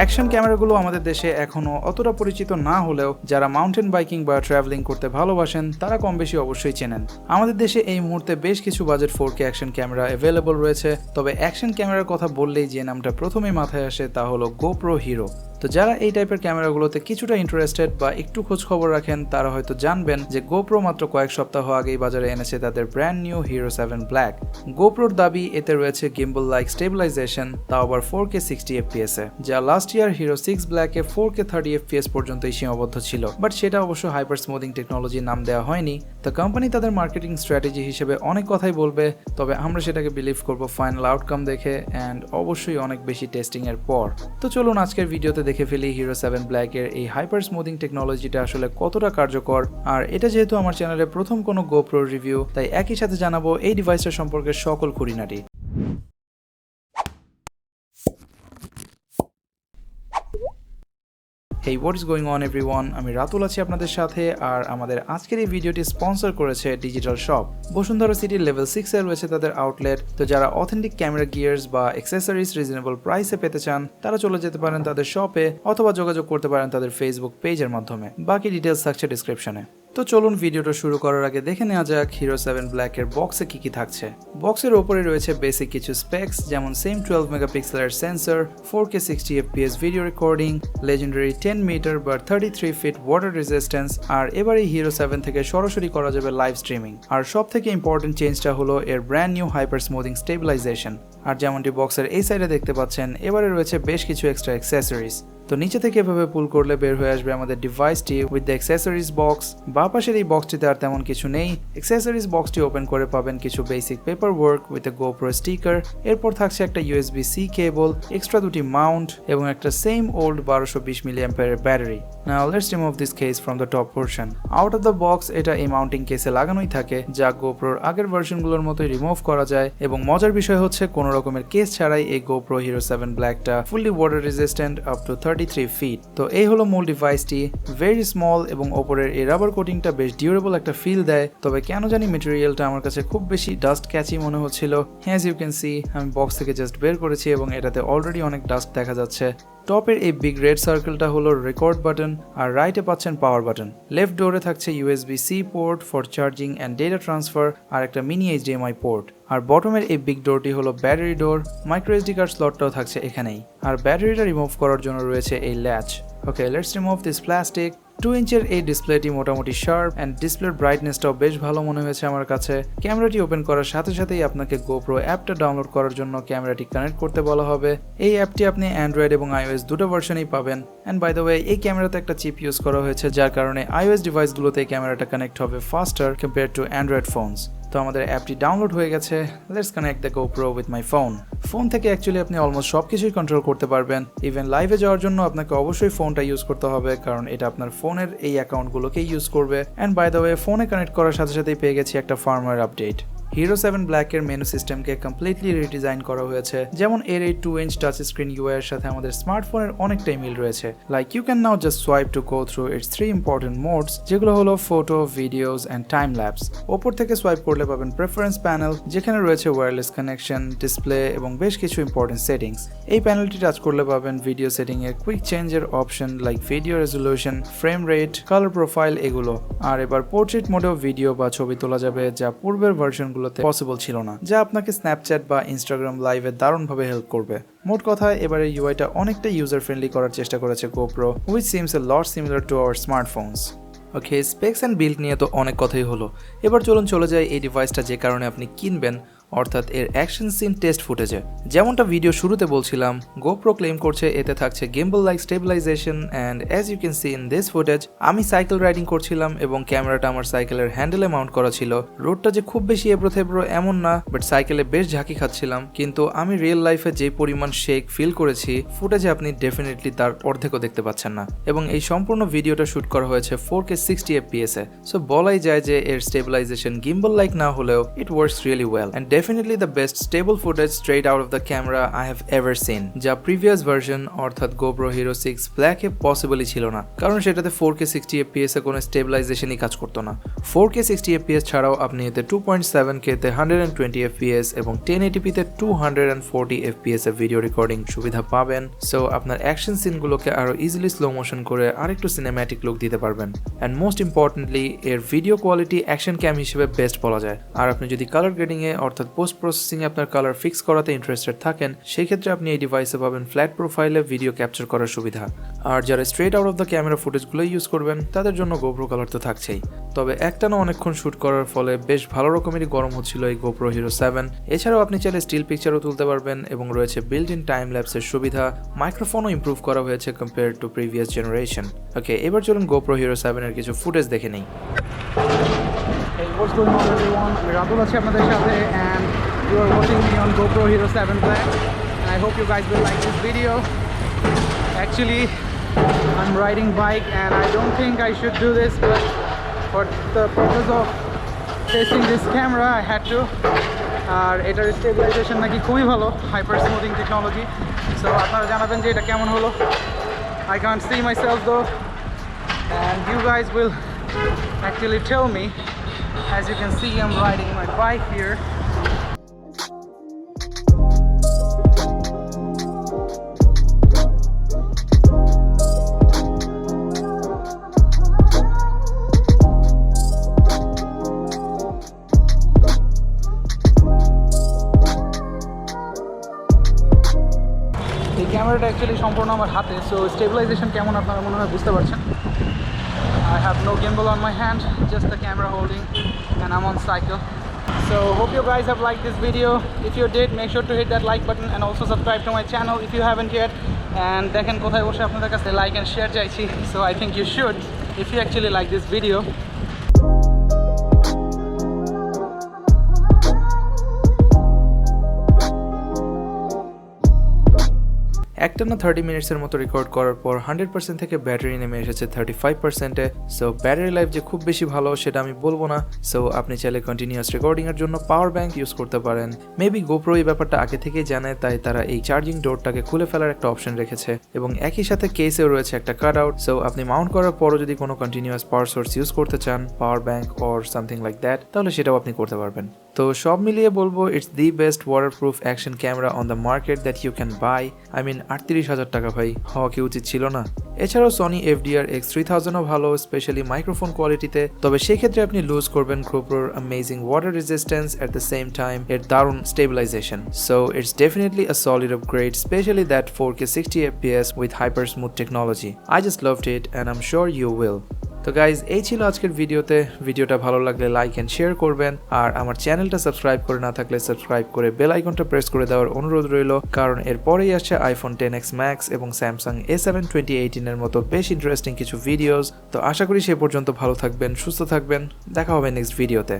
Action ক্যামেরাগুলো আমাদের দেশে এখনো অতটা পরিচিত না হলেও যারা মাউন্টেন বাইকিং বা ট্রাভেলিং করতে ভালোবাসেন তারা কম বেশি অবশ্যই চেনেন। আমাদের দেশে এই মুহূর্তে বেশ কিছু budget 4K action camera available রয়েছে, তবে অ্যাকশন ক্যামেরার কথা বললেই যে নামটা প্রথমেই মাথায় আসে তা হলো GoPro হিরো। তো যারা এই টাইপের ক্যামেরাগুলোতে কিছুটা ইন্টারেস্টেড বা একটু খোঁজ খবর রাখেন তারা হয়তো জানবেন যে GoPro মাত্র কয়েক সপ্তাহ আগেই বাজারে এনেছে তাদের ব্র্যান্ড নিউ হিরো 7 ব্ল্যাক। GoProর দাবি এতে রয়েছে গিম্বল লাইক স্টেবিলাইজেশন, তাও আবার 4K 60 fps এ, যা last year hero 6 ব্ল্যাকে 4K 30 fps পর্যন্তই সীমাবদ্ধ ছিল। বাট সেটা অবশ্য হাইপার স্মুথিং টেকনোলজি নাম দেওয়া হয়নি। তো কোম্পানি তাদের মার্কেটিং স্ট্র্যাটেজি হিসেবে অনেক কথাই বলবে, তবে আমরা সেটাকে বিলিভ করব ফাইনাল আউটকাম দেখে অ্যান্ড অবশ্যই অনেক বেশি টেস্টিং এর পর। তো চলুন আজকের ভিডিওতে দেখে ফেলি হিরো 7 ব্ল্যাকের এই হাইপার স্মুথিং টেকনোলজিটা আসলে কতটা কার্যকর। আর এটা যেহেতু আমার চ্যানেলে প্রথম কোনো GoPro রিভিউ, তাই একই সাথে জানাবো এই ডিভাইসটার সম্পর্কে সকল খুঁটিনাটি। Hey, what is going on everyone? আমি রাতুল আছি আপনাদের সাথে, আর আমাদের আজকের এই ভিডিওটি স্পন্সর করেছে ডিজিটাল শপ। বসুন্ধরা সিটির লেভেল 6 এ রয়েছে তাদের আউটলেট। তো যারা অথেন্টিক ক্যামেরা গিয়ার্স বা অ্যাক্সেসরিজ রিজনেবল প্রাইসে পেতে চান তারা চলে যেতে পারেন তাদের শপে অথবা যোগাযোগ করতে পারেন তাদের ফেসবুক পেজের মাধ্যমে। বাকি ডিটেলস থাকছে ডিসক্রিপশনে। তো চলুন ভিডিওটা শুরু করার আগে দেখে নেওয়া যাক হিরো 7 ব্ল্যাকের বক্সে কি থাকছে। বক্সের ওপরে রয়েছে বেসিক কিছু স্পেক্স, যেমন সেম 12 মেগাপিক্সেলের sensor, 4K 60 fps video recording, legendary 10 metre বা 33 ফিট ওয়াটার রেজিস্ট্যান্স, আর এবারে হিরো 7 থেকে সরাসরি করা যাবে লাইভ স্ট্রিমিং। আর সব থেকে ইম্পর্টেন্ট চেঞ্জটা হলো এর brand new hyper smoothing stabilisation. আর যেমনটি বক্সের এই সাইডে দেখতে পাচ্ছেন, এবারে রয়েছে বেশ কিছু এক্সট্রা অ্যাক্সেসরিজ। তো নিচে থেকে এভাবে পুল করলে বের হয়ে আসবে আমাদের ডিভাইসটি উইথ দ্য অ্যাক্সেসরিজ বক্স। বা পাশের এই বক্সটিতে আর তেমন কিছু নেই। অ্যাক্সেসরিজ বক্সটি ওপেন করে পাবেন কিছু basic paper work with a GoPro sticker, এরপর থাকছে একটা USB-C কেবল, এক্সট্রা দুটি মাউন্ট এবং একটা same old 1220 mAh battery. Now let's remove this case from the top portion. Out of the box এটা এই মাউন্টিং কেসে লাগানোই থাকে, যা GoProর আগের ভার্সনগুলোর মতোই রিমুভ করা যায়। এবং মজার বিষয় হচ্ছে কোনো রকমের কেস ছাড়াই এই GoPro হিরো 7 ব্ল্যাকটা fully water resistant up to 33 feet. তো এই হলো মূল ডিভাইসটি, ভেরি স্মল এবং ওপরের এই রাবার কোটিংটা বেশ ডিউরেবল একটা ফিল দেয়। তবে কেন জানি ম্যাটেরিয়ালটা আমার কাছে খুব বেশি ডাস্ট ক্যাচি মনে হচ্ছিল। অ্যাজ ইউ ক্যান সি, আমি বক্স থেকে জাস্ট বের করেছি এবং এটাতে অলরেডি অনেক ডাস্ট দেখা যাচ্ছে। টপের এই বিগ রেড সার্কেলটা হলো রেকর্ড বাটন, আর রাইটে পাচ্ছেন পাওয়ার বাটন। লেফট ডোরে থাকছে USB-C port for charging and data transfer, আর একটা মিনি HDMI পোর্ট। আর বটমের এই বিগ ডোরটি হলো battery door. Micro SD card স্লটটাও থাকছে এখানেই। আর ব্যাটারিটা রিমুভ করার জন্য রয়েছে এই latch. Okay, let's remove this plastic. 2 ইঞ্চের এই ডিসপ্লেটি মোটামুটি শার্প অ্যান্ড ডিসপ্লের ব্রাইটনেসটাও বেশ ভালো মনে হয়েছে আমার কাছে। ক্যামেরাটি ওপেন করার সাথে সাথেই আপনাকে GoPro অ্যাপটা ডাউনলোড করার জন্য ক্যামেরাটি কানেক্ট করতে বলা হবে। এই অ্যাপটি আপনি অ্যান্ড্রয়েড এবং iOS দুটো ভার্সনেই পাবেন। অ্যান্ড বাই দ্য ওয়ে, এই ক্যামেরাতে একটা চিপ ইউজ করা হয়েছে, যার কারণে iOS ডিভাইসগুলোতে এই ক্যামেরাটা কানেক্ট হবে ফাস্টার কম্পেয়ার টু অ্যান্ড্রয়েড ফোনস। তো আমাদের অ্যাপটি ডাউনলোড হয়ে গেছে। Let's connect the GoPro with my phone. Phone থেকে অ্যাকচুয়ালি আপনি অলমোস্ট সব কিছুই কন্ট্রোল করতে পারবেন। ইভেন লাইভে যাওয়ার জন্য আপনাকে অবশ্যই ফোনটা ইউজ করতে হবে, কারণ এটা আপনার ফোনের এই অ্যাকাউন্টগুলোকে ইউজ করবে। অ্যান্ড বাই দ্য ওয়ে, ফোনে কানেক্ট করার সাথে সাথেই পেয়ে গেছি একটা ফার্মওয়্যার আপডেট। হিরো 7 ব্ল্যাকের মেনু সিস্টেমকে কমপ্লিটলি রিডিজাইন করা হয়েছে, যেমন এর এই 2 ইঞ্চ টাচ স্ক্রিন UI এর সাথে আমাদের স্মার্টফোনের অনেকটাই মিল রয়েছে। Like you can now just swipe to go through its 3 important modes, যেগুলো হলো photo, videos and time lapse. ওপর থেকে সোয়াইপ করলে পাবেন প্রেফারেন্স প্যানেল, যেখানে রয়েছে ওয়্যারলেস কানেকশন, ডিসপ্লে এবং বেশ কিছু ইম্পর্টেন্ট সেটিংস। এই প্যানেলটি টাচ করলে পাবেন ভিডিও সেটিং এর কুইক চেঞ্জের option, like video resolution, frame rate, colour profile এগুলো। আর এবার পোর্ট্রেট মোডেও ভিডিও বা ছবি তোলা যাবে, যা পূর্বের ভার্সনগুলোতে পসিবল ছিল না, যা আপনাকে স্ন্যাপচ্যাট বা ইনস্টাগ্রাম লাইভে দারুণভাবে হেল্প করবে। মোট কথা, এবারে ইউআইটা অনেকটা ইউজার ফ্রেন্ডলি করার চেষ্টা করেছে GoPro, which seems a lot similar to our smartphones. Okay, specs and build নিয়ে তো অনেক কথাই হলো। এবার চলে যাই এই ডিভাইসটা যে কারণে আপনি কিনবেন, অর্থাৎ এর অ্যাকশন সিন টেস্ট ফুটেজে। যেমনটা ভিডিও শুরুতে বলছিলাম, GoPro ক্লেম করছে এতে থাকছে gimbal like stabilisation, and as you can see in this footage, আমি সাইকেল রাইডিং করছিলাম এবং ক্যামেরাটা আমার সাইকেলের হ্যান্ডেলে মাউন্ট করা ছিল। রোডটা যে খুব বেশি এবড়ো থেবড়ো এমন না, বাট সাইকেলে বেশ ঝাঁকি খাচ্ছিলাম। কিন্তু আমি রিয়েল লাইফে যে পরিমাণ শেক ফিল করেছি, ফুটেজে আপনি ডেফিনেটলি তার অর্ধেকও দেখতে পাচ্ছেন না। এবং এই সম্পূর্ণ ভিডিওটা শুট করা হয়েছে 4K 60 fps এ। সো বলাই যায় যে এর স্টেবিলাইজেশন গিম্বল লাইক না হলেও it works really well, and definitely the best stable footage straight out of the camera I have ever seen, যা previous version অর্থাৎ GoPro Hero 6 Black এ পসিবলই ছিল না, কারণ সেটাতে 4K 60fps এ কোনো স্টেবিলাইজেশনই কাজ করতো না। 4K 60fps ছাড়াও আপনি এতে 2.7K তে 120fps এবং 1080p তে 240fps এ ভিডিও রেকর্ডিং সুবিধা পাবেন। সো আপনার অ্যাকশন সিনগুলোকে আরো ইজিলি স্লো মোশন করে আরেকটু সিনেম্যাটিক লুক দিতে পারবেন। অ্যান্ড মোস্ট ইম্পর্টেন্টলি এর ভিডিও কোয়ালিটি অ্যাকশন ক্যাম হিসেবে বেস্ট বলা যায়। আর আপনি যদি কালার গ্রেডিং এ অর্থাৎ পোস্ট প্রসেসিং এ আপনার কালার ফিক্স করাতে ইন্টারেস্টেড থাকেন, সেই ক্ষেত্রে আপনি এই ডিভাইসে পাবেন ফ্ল্যাট প্রোফাইলে ভিডিও ক্যাপচার করার সুবিধা। আর যারা straight out of the camera ফুটেজগুলো ইউজ করবেন তাদের জন্য GoPro কালার তো থাকছেই। তবে একটানা অনেকক্ষণ শুট করার ফলে বেশ ভালো রকমেরই গরম হচ্ছিল এই GoPro Hero 7। এছাড়াও আপনি চাইলে স্টিল পিকচারও তুলতে পারবেন এবং রয়েছে বিল্ট ইন টাইম ল্যাপসের সুবিধা। মাইক্রোফোনও ইমপ্রুভ করা হয়েছে কম্পেয়ার টু প্রিভিয়াস জেনারেশন। ওকে, এবার চলুন GoPro Hero 7 এর কিছু ফুটেজ দেখে নেই। Hey, what's going on everyone? আমি রাতুল আছি আপনাদের সাথে and you are watching me on GoPro Hero 7 Black. And I hope you guys will like this video. Actually, I'm riding bike and I don't think I should do this, but for the purpose of testing this camera I had to. আর এটার stabilisation নাকি খুবই ভালো, hyper smoothing technology. So আপনারা জানাবেন যে এটা কেমন হলো। I can't see myself though, and you guys will actually tell me. As you can see, I'm riding my bike here. এই ক্যামেরাটা অ্যাকচুয়ালি সম্পূর্ণ আমার হাতে, সো স্টেবিলাইজেশন কেমন আপনারা মনে হয় বুঝতে পারছেন। I have no gimbal on my hand, just the camera holding, and I'm on cycle. So hope you guys have liked this video. If you did, make sure to hit that like button and also subscribe to my channel if you haven't yet. And দেখেন কোথায় বসে আপনাদের কাছে like and share চাইছি, so I think you should if you actually like this video. একটানা 30 মিনিটসের মতো record করার পর 100% থেকে ব্যাটারি নেমে এসেছে 35%-এ। সো ব্যাটারি লাইফ যে খুব বেশি ভালো সেটা আমি বলবো না। সো আপনি চাইলে কন্টিনিউয়াস রেকর্ডিং এর জন্য পাওয়ার ব্যাংক ইউজ করতে পারেন। মেবি GoPro এই ব্যাপারটা আগে থেকেই জানে, তাই তারা এই চার্জিং ডোরটাকে খুলে ফেলার একটা অপশন রেখেছে এবং একই সাথে কেসেও রয়েছে একটা কাট আউট। সো আপনি মাউন্ট করার পরও যদি কোনো কন্টিনিউয়াস পাওয়ার সোর্স ইউজ করতে চান, power bank or something like that, তাহলে সেটাও আপনি করতে পারবেন। তো সব মিলিয়ে বলবো it's the best waterproof action camera on the market that you can buy. I mean 38,000 টাকা ভাই, হওয়া কি উচিত ছিল না? এছাড়াও সনি FDR X3000ও ভালো, স্পেশালি মাইক্রোফোন কোয়ালিটিতে। তবে সেক্ষেত্রে আপনি লুজ করবেন GoProর amazing water resistance at the same time এর দারুণ stabilisation. So it's definitely a solid upgrade, specially that 4K 60fps with hyper smooth technology. I just loved it and I am sure you will. তো guys, এই ছিল আজকের ভিডিওতে। ভিডিওটা ভালো লাগলে লাইক অ্যান্ড শেয়ার করবেন, আর আমার চ্যানেলটা সাবস্ক্রাইব করে না থাকলে সাবস্ক্রাইব করে বেল আইকনটা প্রেস করে দেওয়ার অনুরোধ রইল, কারণ এরপরেই আসছে iPhone XS Max এবং Samsung A7 2018 এর মতো বেশ ইন্টারেস্টিং কিছু ভিডিওস। তো আশা করি সে পর্যন্ত ভালো থাকবেন, সুস্থ থাকবেন, দেখা হবে নেক্সট ভিডিওতে।